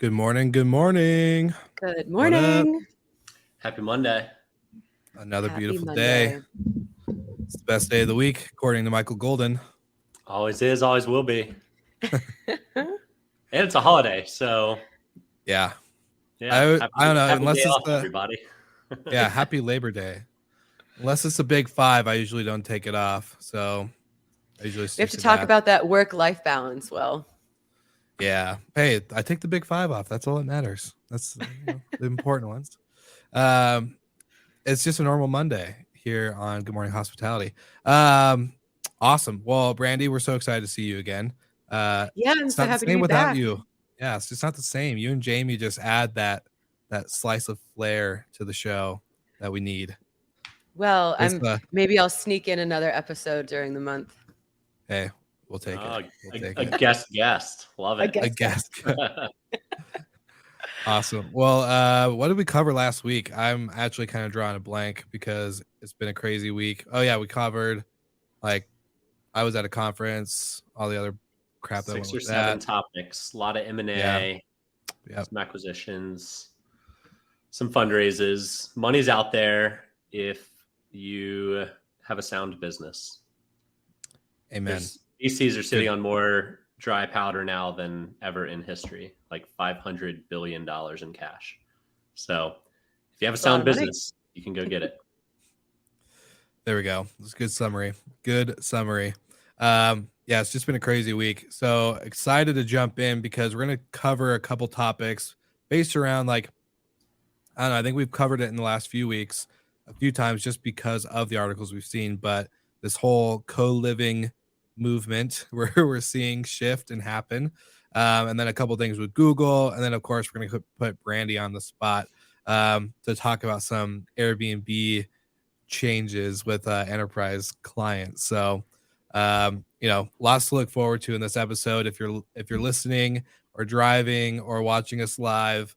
Good morning. Good morning. Good What up? morning. Happy Monday. Another Happy beautiful day. Monday. It's the best day of the week, according to Michael Golden. Always is, always will be. And it's a holiday, so Yeah. yeah. I don't know. Happy Unless day it's off, everybody. happy Labor Day. Unless it's a big 5, I usually don't take it off. So I usually We stick have to talk that. about that work-life balance. Well, Yeah. Hey, I take the big 5 off. That's all that matters. That's the important ones. It's just a normal Monday here on Good Morning Hospitality. Awesome. Well, Brandy, we're so excited to see you again. yeah, I'm It's so not the happy to same be without back. you. Yeah, it's just not the same. You and Jamie just add that slice of flair to the show that we need. Well, It's, maybe I'll sneak in another episode during the month. hey, we'll take it. We'll take it. Guest. Love it. A guest. Awesome. Well, what did we cover last week? I'm actually kind of drawing a blank because it's been a crazy week. Oh yeah, we covered like I was at a conference, all the other crap that 6 went or with 7 that. topics, a lot of M&A, Yep. some acquisitions, some fundraisers. Money's out there if you have a sound business. Amen. VCs are sitting on more dry powder now than ever in history, like $500 billion in cash. So if you have a sound business, you can go get it. There we go. That's a good summary. Good summary. Yeah, it's just been a crazy week. So excited to jump in because we're going to cover a couple topics based around like, I don't know, I think we've covered it in the last few weeks a few times just because of the articles we've seen, but this whole co-living movement where we're seeing shift and happen. And then a couple things with Google. And then of course we're going to put Brandy on the spot to talk about some Airbnb changes with enterprise clients. So lots to look forward to in this episode. If you're listening or driving or watching us live,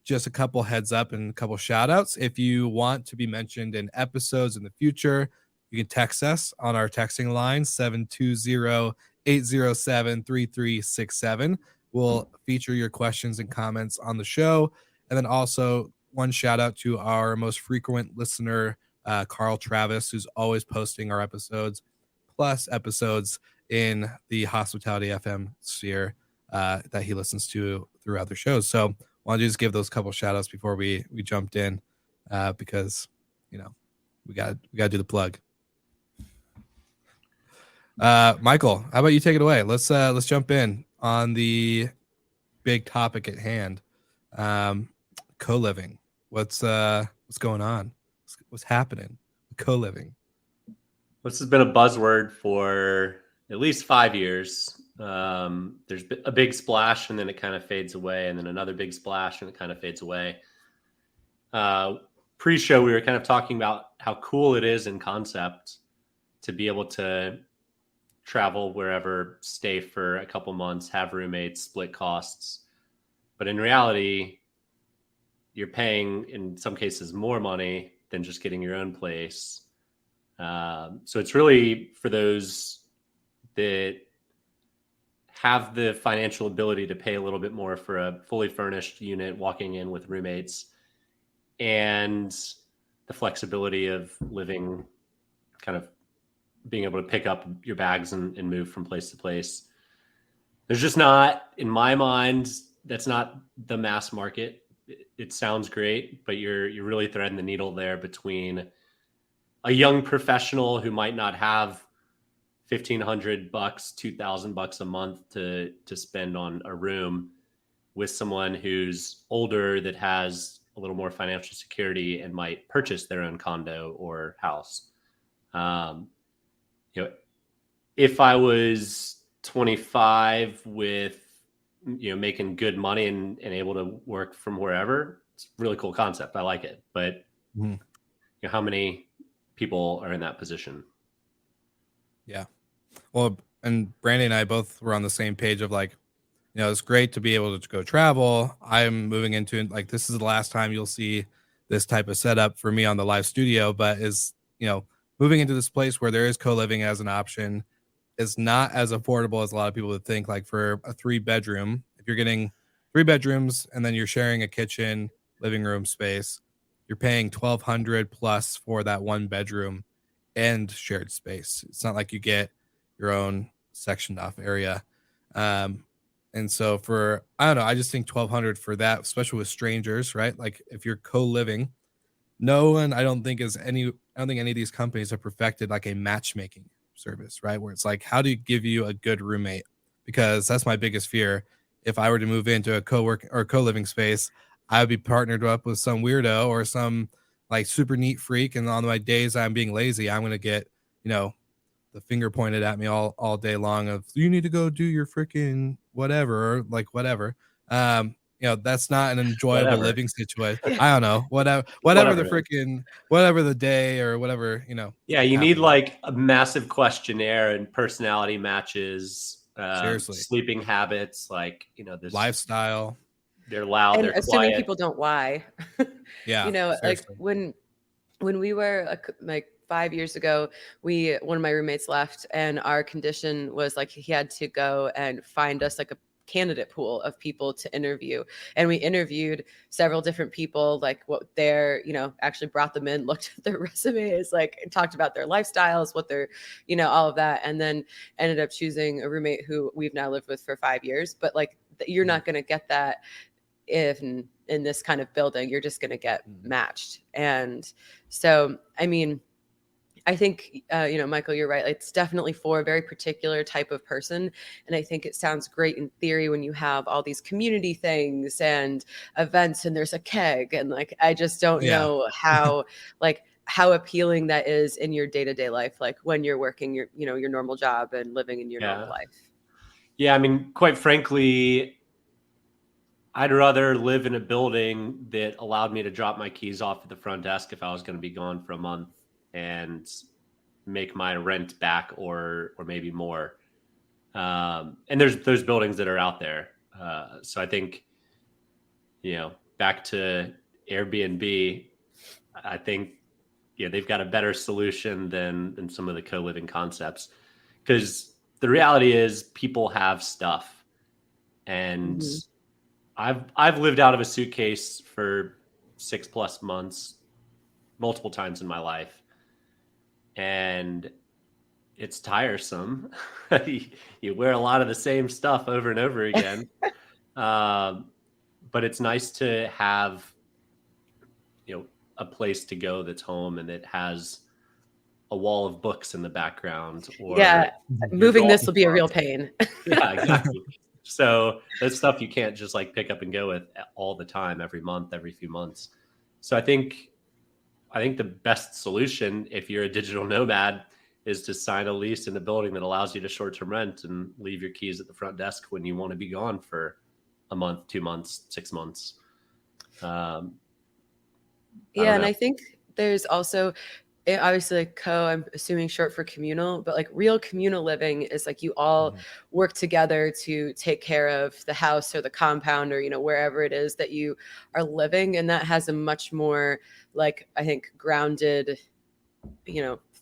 just a couple heads up and a couple shout outs. If you want to be mentioned in episodes in the future, you can text us on our texting line 720-807-3367. We'll feature your questions and comments on the show. And then also one shout out to our most frequent listener, Carl Travis, who's always posting our episodes, plus episodes in the Hospitality FM sphere that he listens to throughout the shows. So why don't you just give those couple shout outs before we jumped in because we got to do the plug. Michael, how about you take it away? Let's jump in on the big topic at hand. Co-living. What's going on? What's happening with co-living? This has been a buzzword for at least 5 years. There's a big splash and then it kind of fades away, and then another big splash and it kind of fades away. Pre-show, we were kind of talking about how cool it is in concept to be able to travel wherever, stay for a couple months, have roommates, split costs. But in reality, you're paying, in some cases, more money than just getting your own place. So it's really for those that have the financial ability to pay a little bit more for a fully furnished unit, walking in with roommates, and the flexibility of living, kind of being able to pick up your bags and move from place to place. There's just not, in my mind, that's not the mass market. It sounds great, but you're really threading the needle there between a young professional who might not have $1,500, $2,000 a month to spend on a room, with someone who's older that has a little more financial security and might purchase their own condo or house. If I was 25 with, making good money and able to work from wherever, it's a really cool concept. I like it. But how many people are in that position? Yeah. Well, and Brandy and I both were on the same page of like, it's great to be able to go travel. I'm moving into like, this is the last time you'll see this type of setup for me on the live studio, but is, moving into this place where there is co-living as an option is not as affordable as a lot of people would think. Like for a 3-bedroom, if you're getting 3 bedrooms, and then you're sharing a kitchen, living room space. You're paying $1,200 plus for that 1 bedroom and shared space. It's not like you get your own sectioned off area. Um, and so for, I don't know, I just think 1,200 for that, especially with strangers, right? Like if you're co-living, no one, I don't think any of these companies have perfected like a matchmaking service, right? Where it's like, how do you give you a good roommate? Because that's my biggest fear. If I were to move into a co-work or co-living space, I would be partnered up with some weirdo or some like super neat freak. And on my days I'm being lazy, I'm gonna get, you know, the finger pointed at me all day long of you need to go do your freaking whatever, or like whatever. That's not an enjoyable Whatever. living situation. I don't know, whatever the Whatever, man. freaking whatever the day or whatever, Yeah, you need happening. like a massive questionnaire and personality matches, Seriously. sleeping habits. Like, there's Lifestyle. they're loud, And they're assuming quiet. people don't lie. Yeah, Like seriously. when we were like 5 years ago, one of my roommates left, and our condition was like he had to go and find us like a candidate pool of people to interview. And we interviewed several different people, like what their, actually brought them in, looked at their resumes, like talked about their lifestyles, what they're, all of that. And then ended up choosing a roommate who we've now lived with for 5 years. But like you're not going to get that if in this kind of building. You're just going to get matched. And so, I mean, I think, Michael, you're right. It's definitely for a very particular type of person. And I think it sounds great in theory when you have all these community ththings and events and there's a keg. And like, I just don't Yeah. know how appealing that is in your day-to-day life. Like when you're working your normal job and living in your normal life. Yeah. I mean, quite frankly, I'd rather live in a building that allowed me to drop my keys off at the front desk if I was going to be gone for a month and make my rent back or maybe more. And there's buildings that are out there. So I think, back to Airbnb, I think, they've got a better solution than some of the co-living concepts, because the reality is people have stuff, and I've lived out of a suitcase for 6+ months multiple times in my life, and it's tiresome. You wear a lot of the same stuff over and over again. But it's nice to have, a place to go that's home and that has a wall of books in the background. Or moving this will be a real pain. Yeah, exactly. So that's stuff you can't just like pick up and go with all the time, every month, every few months. So I think the best solution, if you're a digital nomad, is to sign a lease in a building that allows you to short-term rent and leave your keys at the front desk when you want to be gone for a month, 2 months, 6 months. And I think there's also, obviously like I'm assuming short for communal, but like real communal living is like you all work together to take care of the house or the compound or, wherever it is that you are living. And that has a much more like, I think, grounded,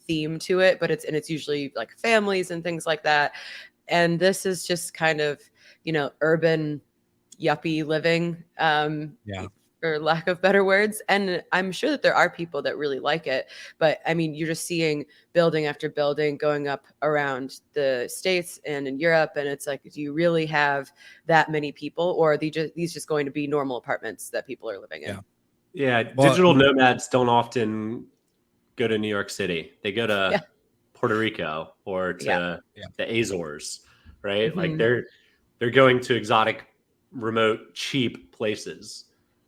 theme to it, but it's usually like families and things like that. And this is just kind of, urban yuppie living. For lack of better words. And I'm sure that there are people that really like it. But I mean, you're just seeing building after building going up around the States and in Europe. And it's like, do you really have that many people, or are these just going to be normal apartments that people are living in? Yeah. Digital nomads don't often go to New York City. They go to Puerto Rico or to the Azores, right? Like they're going to exotic, remote, cheap places,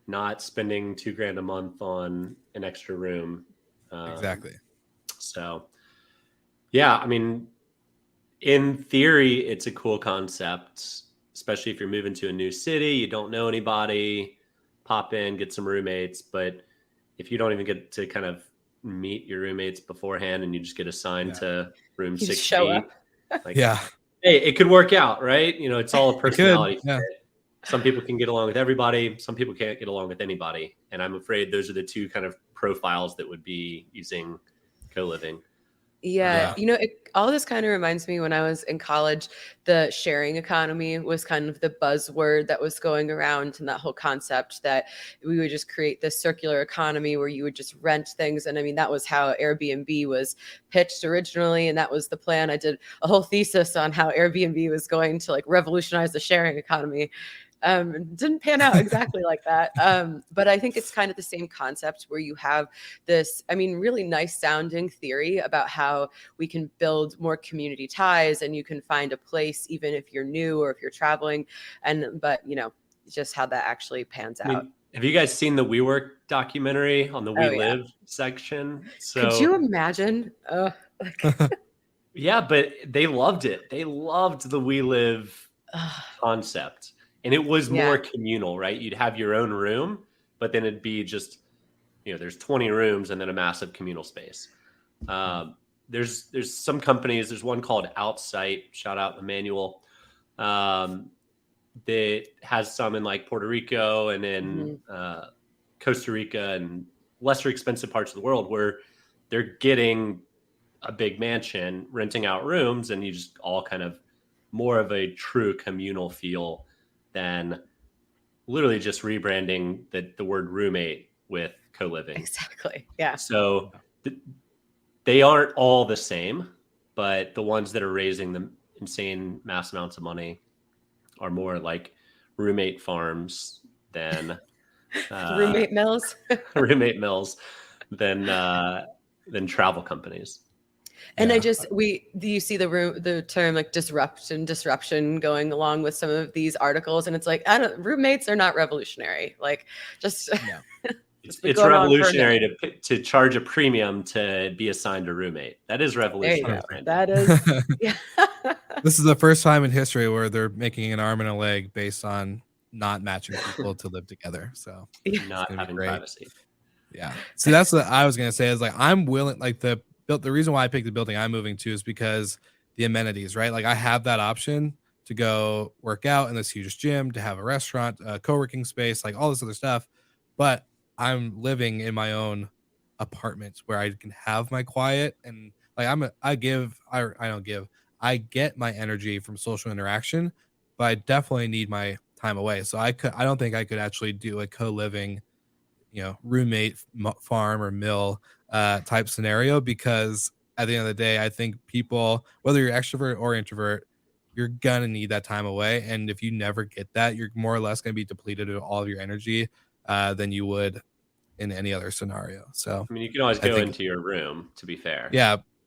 not spending $2,000 a month on an extra room. Exactly. So, yeah, I mean, in theory, it's a cool concept, especially if you're moving to a new city, you don't know anybody, pop in, get some roommates. But if you don't even get to kind of meet your roommates beforehand and you just get assigned to room 6 show up. like, hey, it could work out, right? It's all a personality fit. Yeah. Some people can get along with everybody. Some people can't get along with anybody. And I'm afraid those are the two kind of profiles that would be using co-living. Yeah, all this kind of reminds me when I was in college, the sharing economy was kind of the buzzword that was going around, and that whole concept that we would just create this circular economy where you would just rent things. And I mean, that was how Airbnb was pitched originally, and that was the plan. I did a whole thesis on how Airbnb was going to like revolutionize the sharing economy. Didn't pan out exactly like that. But I think it's kind of the same concept where you have this, I mean, really nice sounding theory about how we can build more community ties, and you can find a place even if you're new or if you're traveling. But just how that actually pans out. Have you guys seen the WeWork documentary on the We Live section? So could you imagine? Yeah, but they loved it. They loved the We Live concept. And it was more communal, right? You'd have your own room, but then it'd be just, there's 20 rooms and then a massive communal space. There's some companies, there's one called Outsite, shout out Emmanuel, that has some in like Puerto Rico and in Costa Rica and lesser expensive parts of the world where they're getting a big mansion, renting out rooms, and you just all kind of more of a true communal feel than literally just rebranding the word roommate with co-living. Exactly. Yeah. So they aren't all the same, but the ones that are raising the insane mass amounts of money are more like roommate farms than roommate mills than travel companies. And do you see the term like disruption going along with some of these articles? And it's like, roommates are not revolutionary. Like just, it's revolutionary to charge a premium to be assigned a roommate. That is revolutionary. That is, This is the first time in history where they're making an arm and a leg based on not matching people to live together. So not having privacy. Yeah. See, that's what I was going to say is like, I'm willing, like the reason why I picked the building I'm moving to is because the amenities, right? Like I have that option to go work out in this huge gym, to have a restaurant, a co-working space, like all this other stuff. But I'm living in my own apartment where I can have my quiet, and like I get my energy from social interaction, but I definitely need my time away. So I don't think I could actually do a co-living, roommate farm or mill type scenario, because at the end of the day, I think people, whether you're extrovert or introvert, you're gonna need that time away. And if you never get that, you're more or less gonna be depleted of all of your energy than you would in any other scenario. So I mean, you can always go into your room, to be fair.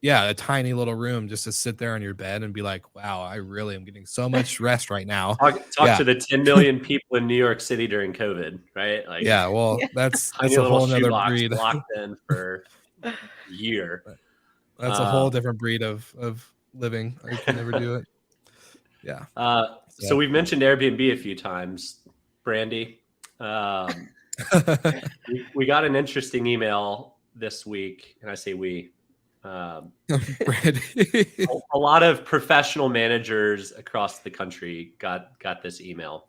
Yeah, a tiny little room just to sit there on your bed and be like, wow, I really am getting so much rest right now. Talk to the 10 million people in New York City during COVID, right? Like, that's a whole nother breed. Locked in for a year. That's a whole different breed of living. I can never do it. Yeah. So we've mentioned Airbnb a few times, Brandy. We got an interesting email this week, and I say we. A lot of professional managers across the country got this email.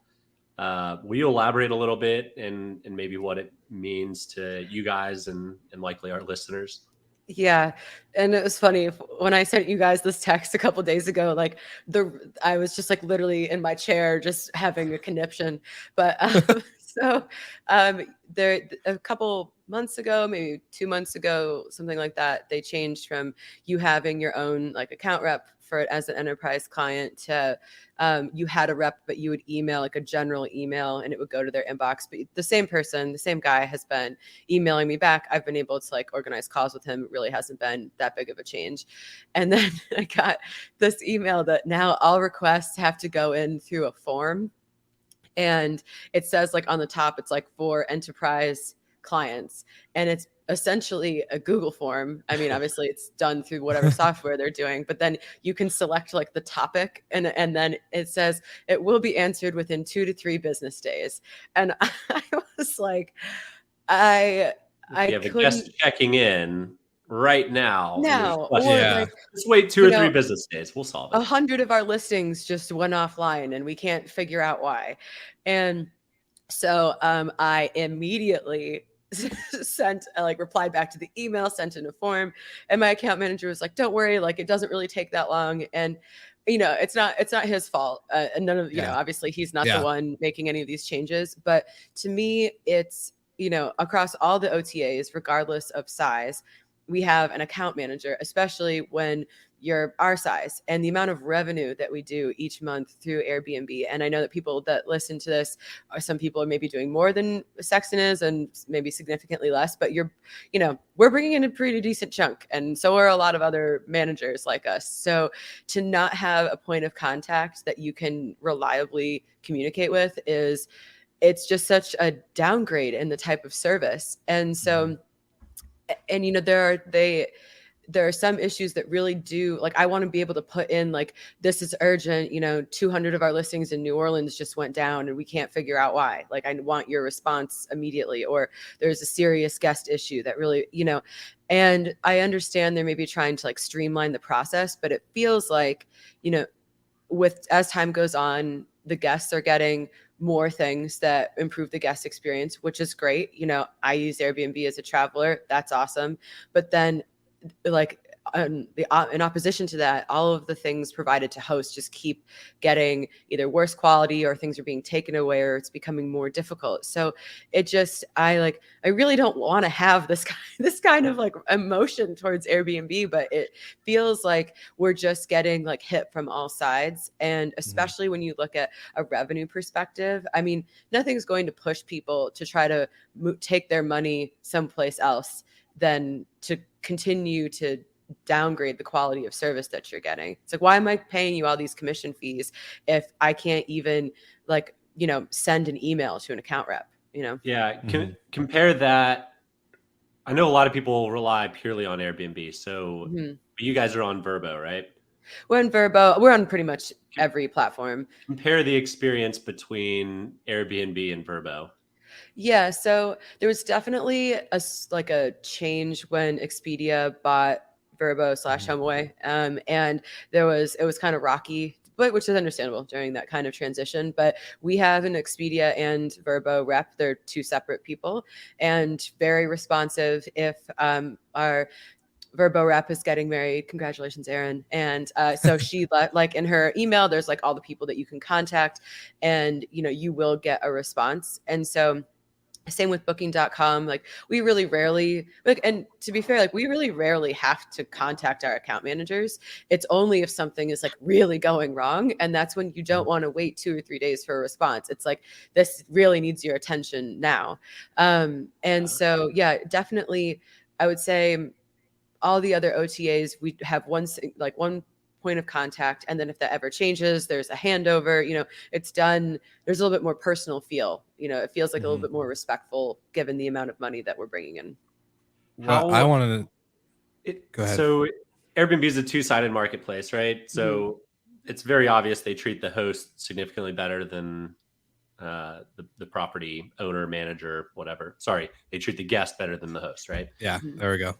Will you elaborate a little bit and maybe what it means to you guys and likely our listeners? Yeah. And it was funny when I sent you guys this text a couple days ago, like I was just like literally in my chair, just having a conniption. But there a couple months ago, maybe 2 months ago, something like that, they changed from you having your own like account rep for it as an enterprise client to you had a rep, but you would email like a general email and it would go to their inbox. But the same person, the same guy has been emailing me back. I've been able to like organize calls with him. It really hasn't been that big of a change. And then I got this email that now all requests have to go in through a form. And it says like on the top, it's like for enterprise clients. And it's essentially a Google form. I mean, obviously it's done through whatever software they're doing, but then you can select like the topic and then it says it will be answered within 2 to 3 business days. And I was like, I have a guest checking in right now. Like, just wait 2 or 3 business days. We'll solve it. 100 of our listings just went offline and we can't figure out why. And so I immediately sent like replied back to the email, sent in a form, and my account manager was like, don't worry, like it doesn't really take that long. And it's not his fault, and none of obviously he's not the one making any of these changes, but to me it's across all the OTAs regardless of size, we have an account manager, especially when you're our size, and the amount of revenue that we do each month through Airbnb. And I know that people that listen to this, some people are maybe doing more than Sexton is and maybe significantly less, but we're bringing in a pretty decent chunk. And so are a lot of other managers like us. So to not have a point of contact that you can reliably communicate with it's just such a downgrade in the type of service. And so, and there are some issues that really do, like, I want to be able to put in like, this is urgent, 200 of our listings in New Orleans just went down and we can't figure out why. Like, I want your response immediately. Or there's a serious guest issue that really, and I understand they're maybe trying to like streamline the process, but it feels like, as time goes on, the guests are getting more things that improve the guest experience, which is great. I use Airbnb as a traveler. That's awesome. But then like in opposition to that, all of the things provided to hosts just keep getting either worse quality, or things are being taken away, or it's becoming more difficult. So I really don't want to have this kind of like emotion towards Airbnb, but it feels like we're just getting like hit from all sides. And especially when you look at a revenue perspective, I mean, nothing's going to push people to try to take their money someplace else than to continue to downgrade the quality of service that you're getting. It's like, why am I paying you all these commission fees if I can't even send an email to an account rep? Yeah. Compare that. I know a lot of people rely purely on Airbnb. So you guys are on Vrbo, right? We're on Vrbo. We're on pretty much every platform. Compare the experience between Airbnb and Vrbo. Yeah, so there was definitely a change when Expedia bought Vrbo / HomeAway, and it was kind of rocky, but which is understandable during that kind of transition. But we have an Expedia and Vrbo rep; they're two separate people, and very responsive. If our Vrbo rep is getting married, congratulations, Erin. And so she like in her email, there's like all the people that you can contact, and you will get a response. And so same with booking.com. Like, we really rarely, and to be fair, like, we really rarely have to contact our account managers. It's only if something is like really going wrong, and that's when you don't want to wait 2 or 3 days for a response. It's like, this really needs your attention now. So yeah, definitely I would say all the other OTAs, we have one point of contact, and then if that ever changes, there's a handover. It's done. There's a little bit more personal feel. It feels like a little bit more respectful given the amount of money that we're bringing in. Well, I wanted to go ahead. So Airbnb is a two-sided marketplace, right? So it's very obvious they treat the host significantly better than the property owner, manager, whatever. Sorry, they treat the guest better than the host, right? Yeah, there we go.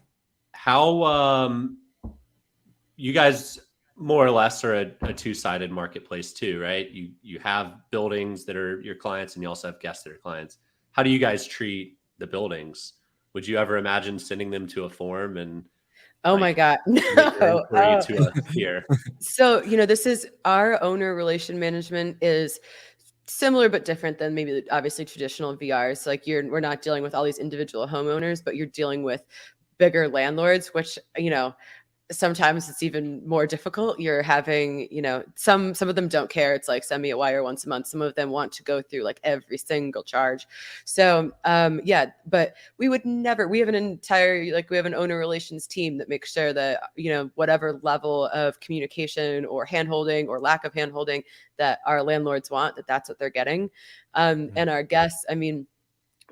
How you guys more or less are a two-sided marketplace too, right? You have buildings that are your clients, and you also have guests that are clients. How do you guys treat the buildings? Would you ever imagine sending them to a form and my God, no. To us here? So this is our owner relation management is similar but different than maybe obviously traditional VRs. Like, we're not dealing with all these individual homeowners, but you're dealing with bigger landlords, which sometimes it's even more difficult. You're having, some of them don't care. It's like, send me a wire once a month. Some of them want to go through like every single charge. So but we would never, we have an owner relations team that makes sure that, whatever level of communication or handholding or lack of handholding that our landlords want, that's what they're getting. And our guests, I mean,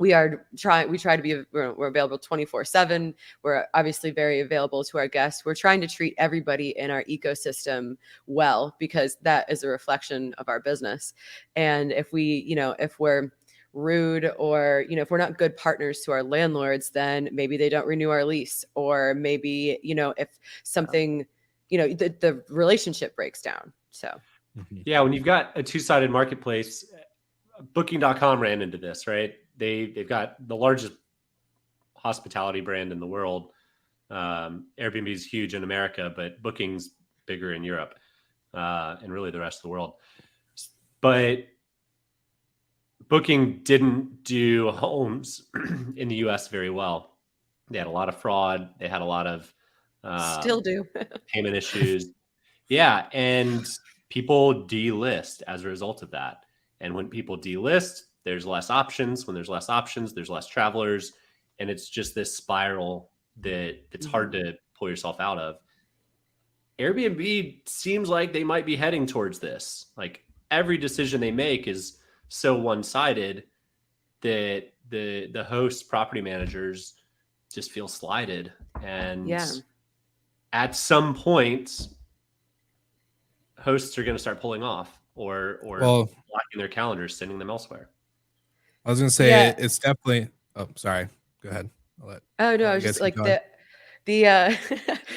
we try to be, we're available 24/7. We're obviously very available to our guests. We're trying to treat everybody in our ecosystem well, because that is a reflection of our business. And if if we're rude, or, if we're not good partners to our landlords, then maybe they don't renew our lease, or maybe, if something, the relationship breaks down. So. Yeah. When you've got a two-sided marketplace, booking.com ran into this, right? They've got the largest hospitality brand in the world. Airbnb is huge in America, but Booking's bigger in Europe and really the rest of the world. But Booking didn't do homes in the US very well. They had a lot of fraud. They had a lot of Still do. payment issues. Yeah. And people delist as a result of that. And when people delist, there's less options. When there's less options, there's less travelers. And it's just this spiral that it's hard to pull yourself out of. Airbnb seems like they might be heading towards this. Like every decision they make is so one-sided that the hosts, property managers just feel slighted. And at some point, hosts are going to start pulling off or blocking their calendars, sending them elsewhere. I was going to say it's definitely. Oh, sorry. Go ahead. I was just like the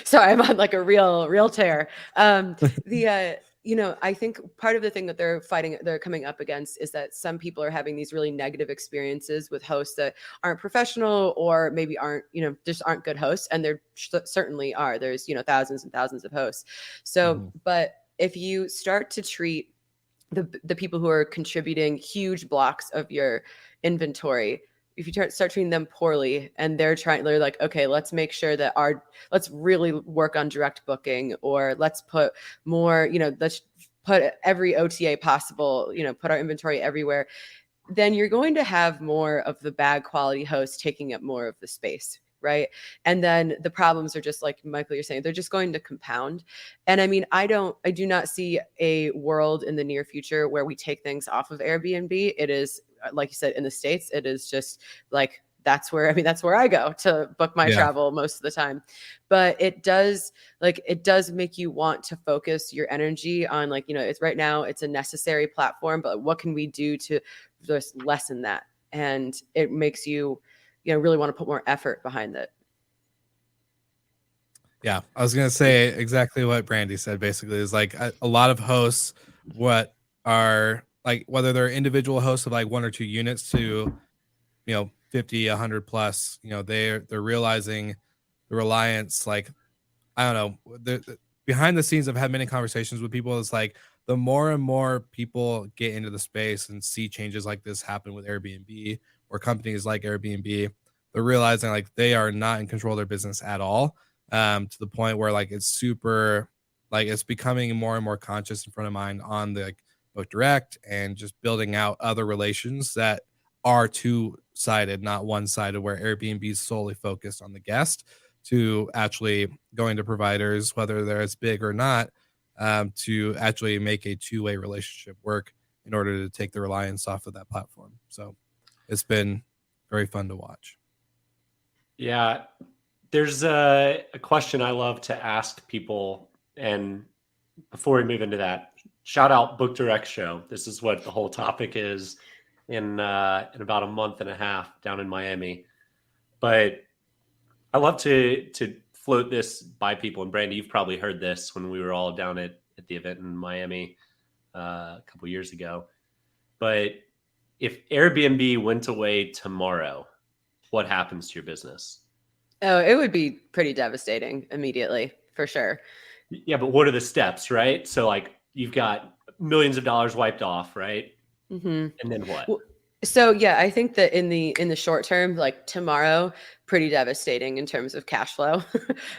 sorry, I'm on like a real tear. I think part of the thing that they're coming up against is that some people are having these really negative experiences with hosts that aren't professional or maybe aren't, just aren't good hosts. And there certainly are. There's, thousands and thousands of hosts. So, but if you start to treat the people who are contributing huge blocks of your inventory, if you start treating them poorly and they're like, okay, let's make sure that let's really work on direct booking, or let's put more, let's put every OTA possible, put our inventory everywhere, then you're going to have more of the bad quality hosts taking up more of the space. Right. And then the problems are just like Michael, you're saying, they're just going to compound. And I mean, I do not see a world in the near future where we take things off of Airbnb. It is, like you said, in the States, it is just like, that's where I go to book my travel most of the time. But it does make you want to focus your energy on it's right now, it's a necessary platform, but what can we do to just lessen that? And it makes you really want to put more effort behind it. Yeah, I was going to say exactly what Brandy said. Basically, is like a lot of hosts, what are like, whether they're individual hosts of like one or two units to, 50, 100 plus, they're realizing the reliance. Like, I don't know, behind the scenes, I've had many conversations with people. It's like the more and more people get into the space and see changes like this happen with Airbnb or companies like Airbnb, they're realizing like they are not in control of their business at all. To the point where like it's super, like it's becoming more and more conscious in front of mind on the book direct and just building out other relations that are two-sided, not one-sided, where Airbnb is solely focused on the guest, to actually going to providers, whether they're as big or not, to actually make a two-way relationship work in order to take the reliance off of that platform. So it's been very fun to watch. Yeah. There's a question I love to ask people. And before we move into that, shout out Book Direct Show. This is what the whole topic is in about a month and a half down in Miami. But I love to float this by people. And Brandy, you've probably heard this when we were all down at the event in Miami a couple years ago. But if Airbnb went away tomorrow, what happens to your business? Oh, it would be pretty devastating immediately, for sure. Yeah, but what are the steps, right? So like you've got millions of dollars wiped off, right? Mm-hmm. And then what? So yeah, I think that in the short term, like tomorrow, pretty devastating in terms of cash flow.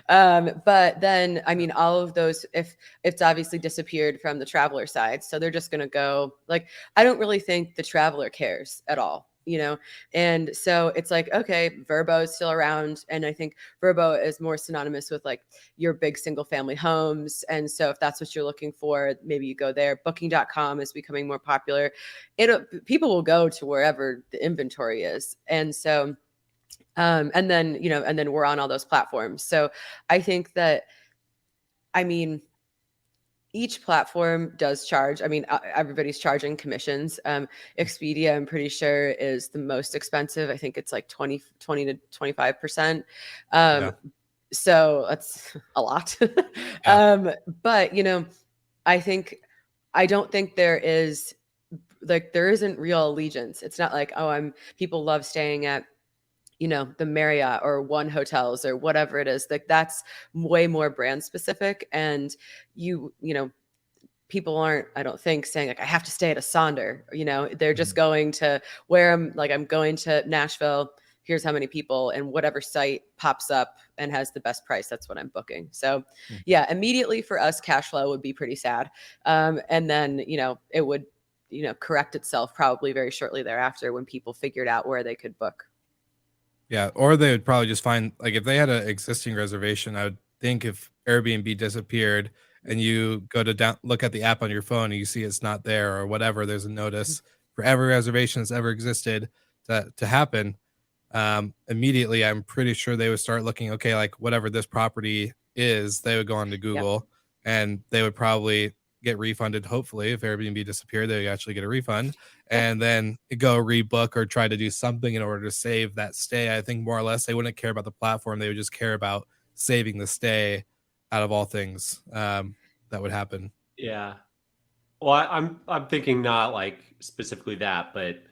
But then, I mean, all of those, if it's obviously disappeared from the traveler side, so they're just going to go like, I don't really think the traveler cares at all. And so it's like, okay, Vrbo is still around. And I think Vrbo is more synonymous with like your big single family homes. And so if that's what you're looking for, maybe you go there. Booking.com is becoming more popular. People will go to wherever the inventory is. And so, and then we're on all those platforms. So I think that, I mean, each platform does charge. I mean, everybody's charging commissions. Expedia, I'm pretty sure, is the most expensive. I think it's like 20 to 25%. So that's a lot. But, I don't think there isn't real allegiance. It's not like, people love staying at the Marriott or One Hotels or whatever it is. Like that's way more brand specific. And people aren't, I don't think, saying like, I have to stay at a Sonder, they're just going to where I'm going to Nashville. Here's how many people, and whatever site pops up and has the best price, that's what I'm booking. So yeah, immediately for us, cash flow would be pretty sad. And then, it would, correct itself probably very shortly thereafter when people figured out where they could book. Yeah, or they would probably just find, like, if they had an existing reservation, I would think if Airbnb disappeared and you go to look at the app on your phone and you see it's not there or whatever, there's a notice for every reservation that's ever existed to happen. Immediately, I'm pretty sure they would start looking, okay, like whatever this property is, they would go onto Google and they would probably get refunded. Hopefully, if Airbnb disappeared, they would actually get a refund and then go rebook or try to do something in order to save that stay. I think more or less they wouldn't care about the platform. They would just care about saving the stay out of all things that would happen. Yeah. Well, I'm thinking not like specifically that, but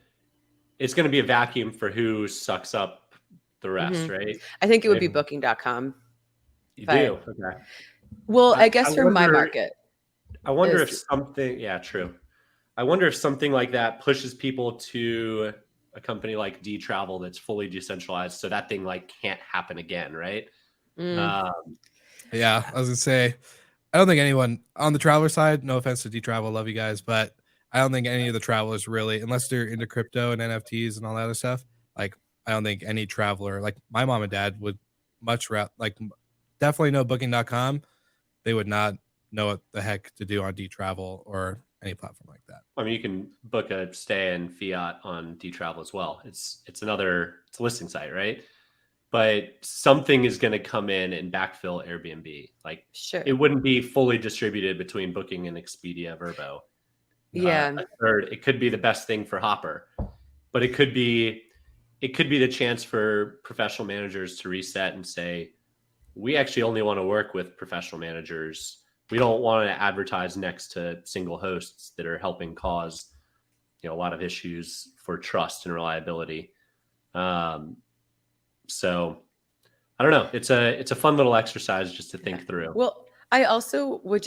it's going to be a vacuum for who sucks up the rest, right? I think it would be booking.com. You do? Okay. Well, I guess from my market. I wonder if something, true. I wonder if something like that pushes people to a company like D-Travel that's fully decentralized, so that thing like can't happen again, right? Yeah, I was gonna say, I don't think anyone on the traveler side, no offense to D-Travel, love you guys, but I don't think any of the travelers really, unless they're into crypto and NFTs and all that other stuff, like I don't think any traveler, like my mom and dad would much rather, like definitely know booking.com. They would not know what the heck to do on D-Travel or any platform like that. I mean, you can book a stay in fiat on D-Travel as well. It's a listing site, right? But something is going to come in and backfill Airbnb. Like, sure, it wouldn't be fully distributed between Booking and Expedia, Vrbo. Yeah. It could be the best thing for Hopper, but it could be the chance for professional managers to reset and say, we actually only want to work with professional managers. We don't want to advertise next to single hosts that are helping cause, a lot of issues for trust and reliability. So I don't know. It's a fun little exercise just to think through. Well, I also would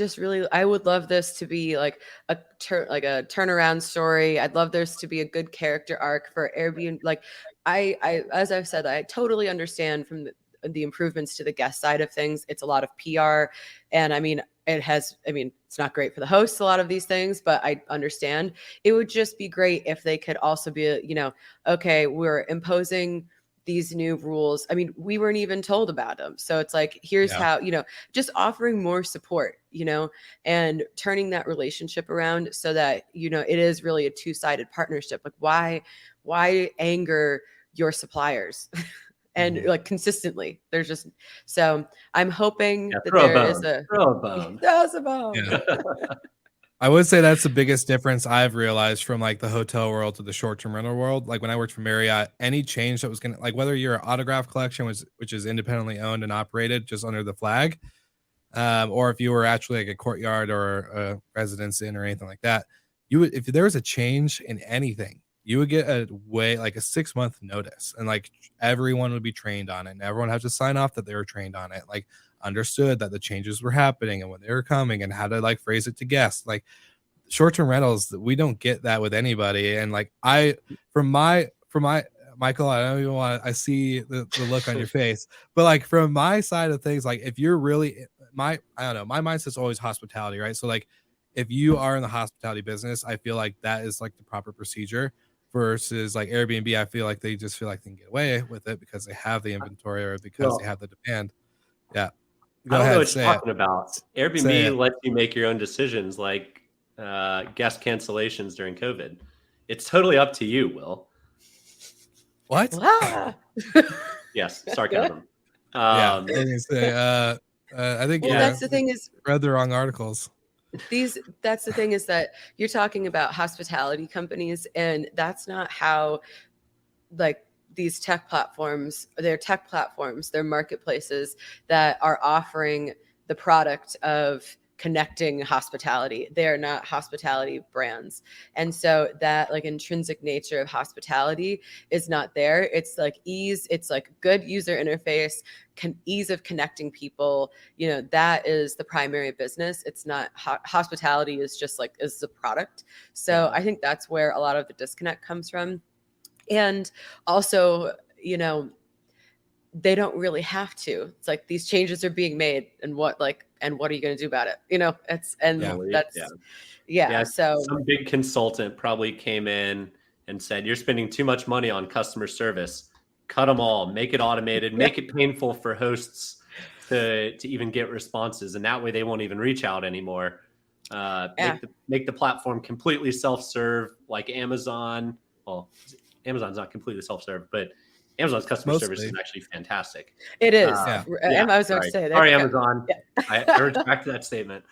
I would love this to be like a turnaround story. I'd love this to be a good character arc for Airbnb. Like I as I've said, I totally understand from the improvements to the guest side of things. It's a lot of PR. And I mean, it's not great for the hosts, a lot of these things, but I understand. It would just be great if they could also be, okay, we're imposing these new rules. I mean, we weren't even told about them. So it's like, here's how, just offering more support, and turning that relationship around so that, it is really a two-sided partnership. Like why anger your suppliers? And like consistently, there's just, so I'm hoping that there is throw a bone. That's a bone. Yeah. I would say that's the biggest difference I've realized from like the hotel world to the short-term rental world. Like when I worked for Marriott, any change that was going to, like whether you're an Autograph Collection, which is independently owned and operated just under the flag, or if you were actually like a Courtyard or a Residence Inn or anything like that, you would, if there was a change in anything, you would get a 6-month notice, and like everyone would be trained on it, and everyone had to sign off that they were trained on it, like understood that the changes were happening and when they were coming and how to like phrase it to guests. Like short-term rentals, we don't get that with anybody. And like from my Michael, I don't even want to, I see the look on your face, but like from my side of things, like if you're really I don't know, my mindset's always hospitality, right? So like if you are in the hospitality business, I feel like that is like the proper procedure versus like Airbnb. I feel like they just feel like they can get away with it because they have the inventory or because they have the demand. Yeah. I don't know what you're talking about. Airbnb lets you make your own decisions, like guest cancellations during COVID. It's totally up to you, Will. What? Yes, sarcasm. I think that's the thing is read the wrong articles. That's the thing is that you're talking about hospitality companies, and that's not how like these tech platforms, they're marketplaces that are offering the product of connecting hospitality. They are not hospitality brands. And so that like intrinsic nature of hospitality is not there. It's like ease, it's like good user interface, ease of connecting people. You know, that is the primary business. It's not hospitality is just like is the product. So I think that's where a lot of the disconnect comes from. And also, you know, they don't really have to. It's like these changes are being made, and what are you going to do about it? You know, it's so some big consultant probably came in and said, you're spending too much money on customer service. Cut them all, make it automated, make it painful for hosts to even get responses. And that way they won't even reach out anymore. Make the platform completely self-serve like Amazon. Well, Amazon's not completely self-serve, but Amazon's customer service is actually fantastic. It is. I was about to say that. Sorry, Amazon. I retract that statement.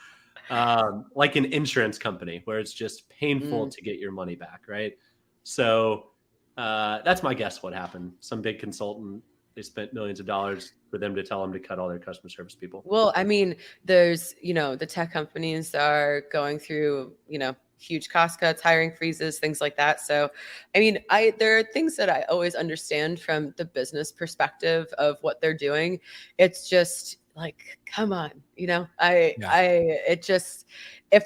Like an insurance company where it's just painful to get your money back, right? So that's my guess what happened. Some big consultant, they spent millions of dollars for them to tell them to cut all their customer service people. Well, I mean, there's, you know, the tech companies are going through, you know, huge cost cuts, hiring freezes, things like that. So, I mean, there are things that I always understand from the business perspective of what they're doing. It's just like, come on, you know, if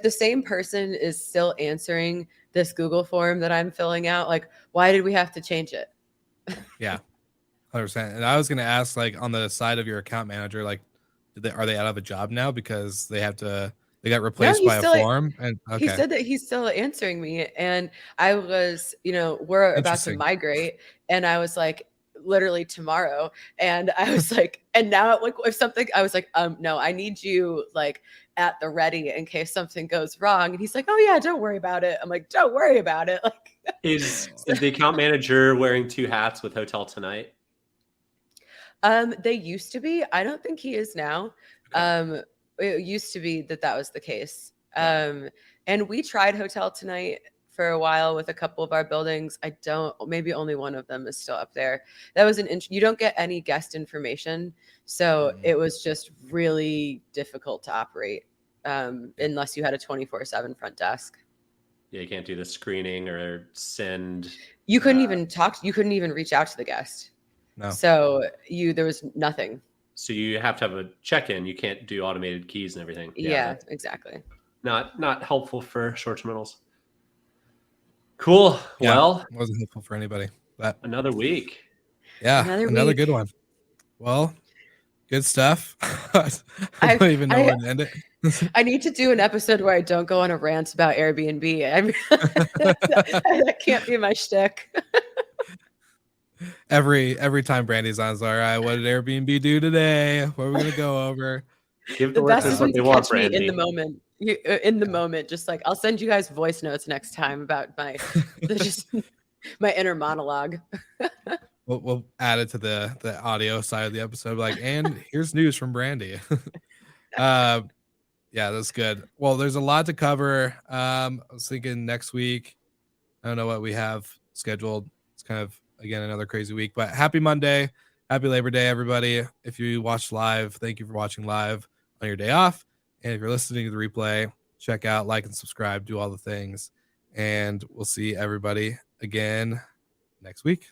the same person is still answering this Google form that I'm filling out, like, why did we have to change it? Yeah, 100%. And I was going to ask, like, on the side of your account manager, like, are they out of a job now because they got replaced by a form? And he said that he's still answering me. And I was, you know, we're about to migrate. And I was like, literally tomorrow. And I was like, and now like if something, I was like, no, I need you like at the ready in case something goes wrong. And he's like, oh yeah, don't worry about it. I'm like, don't worry about it. Like, is the account manager wearing two hats with Hotel Tonight? They used to be. I don't think he is now. Okay. It used to be that was the case. And we tried Hotel Tonight for a while with a couple of our buildings. Maybe only one of them is still up there. That was you don't get any guest information. So it was just really difficult to operate unless you had a 24/7 front desk. Yeah, you can't do the screening or send. You couldn't even talk. You couldn't even reach out to the guest. No. So there was nothing. So you have to have a check-in. You can't do automated keys and everything. Yeah, exactly. Not helpful for short-term rentals. Cool. Yeah, well, it wasn't helpful for anybody. But another week. Yeah, another good one. Well, good stuff. I don't even know where to end it. I need to do an episode where I don't go on a rant about Airbnb. That can't be my shtick. Every time Brandy's on, it's all right. What did Airbnb do today? What are we gonna go over? Give the workers what they want, Brandy. In the moment. Moment, just like I'll send you guys voice notes next time about my my inner monologue. We'll add it to the audio side of the episode. Like, and here's news from Brandy. Yeah, that's good. Well, there's a lot to cover. I was thinking next week. I don't know what we have scheduled. It's kind of again another crazy week, but happy Monday, happy Labor Day, everybody. If you watched live, thank you for watching live on your day off. And if you're listening to the replay, check out, like, and subscribe, do all the things. And we'll see everybody again next week.